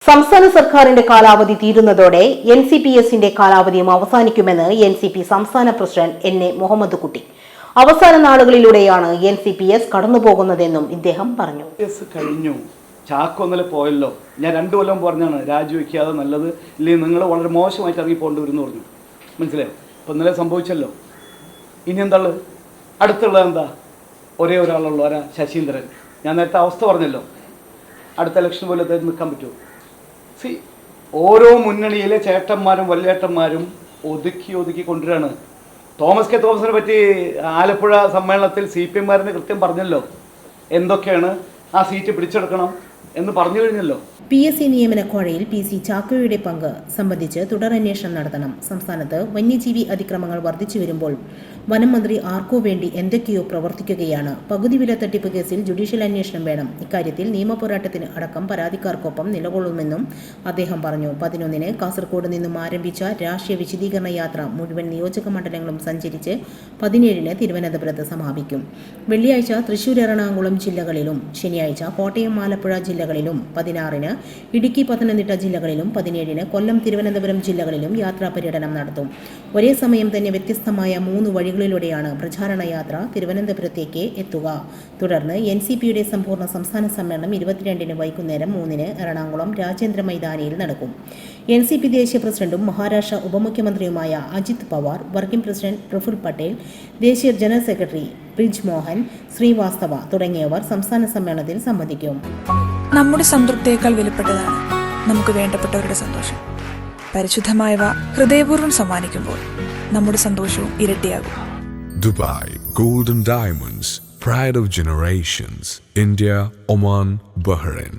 സംസ്ഥാന സർക്കാരിന്റെ കാലാവധി തീരുന്നതോടെ NCPSന്റെ കാലാവധിയും അവസാനിക്കുമെന്ന് NCP സംസ്ഥാന പ്രസിഡന്റ് NA മുഹമ്മദ് കുട്ടി. അവസാന നാളുകളിലൂടെയാണ് NCPS കടന്നുപോകുന്നതെന്നും ഇദ്ദേഹം പറഞ്ഞു. കഴിഞ്ഞു, ചാക്കൊന്നലെ പോയല്ലോ, ഞാൻ 2 കൊല്ലം പറഞ്ഞാണ് രാജിവെക്കാതെ നല്ലത്, ഇല്ലെങ്കിൽ നിങ്ങൾ വളരെ മോശമായിട്ട് ഇറങ്ങിപ്പോണ്ട് വരുമെന്ന് പറഞ്ഞു. മനസ്സിലായോ? ഇപ്പം ഇന്നലെ സംഭവിച്ചല്ലോ. ഇനി എന്താ അടുത്തുള്ളത്? എന്താ ഒരേ ഒരാളുള്ളൂ, ആരാ? ശശീന്ദ്രൻ. ഞാൻ നേരത്തെ അവസ്ഥ പറഞ്ഞല്ലോ, അടുത്ത ഇലക്ഷൻ പോലെ നിൽക്കാൻ പറ്റുമോ? ഓരോ മുന്നണിയിലെ ചേട്ടന്മാരും വല്യേട്ടന്മാരും ഒതുക്കി കൊണ്ടുവരാണ്. തോമസ് കെ തോമസിനെ പറ്റി ആലപ്പുഴ സമ്മേളനത്തിൽ CPM-കാരന് കൃത്യം പറഞ്ഞല്ലോ, എന്തൊക്കെയാണ് ആ സീറ്റ് പിടിച്ചെടുക്കണം എന്ന് പറഞ്ഞു കഴിഞ്ഞല്ലോ. PSC നിയമനക്കോഴയിൽ PC ചാക്കോയുടെ പങ്ക് സംബന്ധിച്ച് തുടരന്വേഷണം നടത്തണം. സംസ്ഥാനത്ത് വന്യജീവി അതിക്രമങ്ങൾ വർദ്ധിച്ചു വരുമ്പോൾ വനം മന്ത്രി ആർക്കോ വേണ്ടി എന്തൊക്കെയോ പ്രവർത്തിക്കുകയാണ്. പകുതി വില തട്ടിപ്പ് കേസിൽ ജുഡീഷ്യൽ അന്വേഷണം വേണം. ഇക്കാര്യത്തിൽ നിയമപോരാട്ടത്തിന് അടക്കം പരാതിക്കാർക്കൊപ്പം നിലകൊള്ളുമെന്നും അദ്ദേഹം പറഞ്ഞു. 11-ന് കാസർഗോഡ് നിന്നും ആരംഭിച്ച രാഷ്ട്രീയ വിശദീകരണ യാത്ര മുഴുവൻ നിയോജക മണ്ഡലങ്ങളും സഞ്ചരിച്ച് 17-ന് തിരുവനന്തപുരത്ത് സമാപിക്കും. വെള്ളിയാഴ്ച തൃശൂർ, എറണാകുളം ജില്ലകളിലും ശനിയാഴ്ച കോട്ടയം, ആലപ്പുഴ ജില്ലകളിലും 16-ന് ഇടുക്കി, പത്തനംതിട്ട ജില്ലകളിലും 17-ന് കൊല്ലം, തിരുവനന്തപുരം ജില്ലകളിലും യാത്രാ പര്യടനം നടത്തും. ഒരേ സമയം തന്നെ വ്യത്യസ്തമായ 3 വഴികളിലൂടെയാണ് പ്രചാരണ യാത്ര തിരുവനന്തപുരത്തേക്ക് എത്തുക. തുടർന്ന് NCPയുടെ സമ്പൂർണ്ണ സംസ്ഥാന സമ്മേളനം 22-ന് വൈകുന്നേരം 3-ന് എറണാകുളം രാജേന്ദ്ര മൈതാനിയിൽ നടക്കും. NCP ദേശീയ പ്രസിഡന്റും മഹാരാഷ്ട്ര ഉപമുഖ്യമന്ത്രിയുമായ അജിത് പവാർ, വർക്കിംഗ് പ്രസിഡന്റ് പ്രഫുൽ പട്ടേൽ, ദേശീയ ജനറൽ സെക്രട്ടറി ബ്രിജ് മോഹൻ ശ്രീവാസ്തവ തുടങ്ങിയവർ സംസ്ഥാന സമ്മേളനത്തിൽ സംബന്ധിക്കും. നമ്മുടെ സംതൃപ്തിയേക്കാൾ വിലപ്പെട്ടതാണ് നമുക്ക് വേണ്ടപ്പെട്ടവരുടെ സന്തോഷം. പരിശുദ്ധമായവ ഹൃദയപൂർവ്വം സമ്മാനിക്കുമ്പോൾ നമ്മുടെ സന്തോഷവും ഇരട്ടിയാകും. Dubai Gold and Diamonds, Pride of Generations, India, Oman, Bahrain.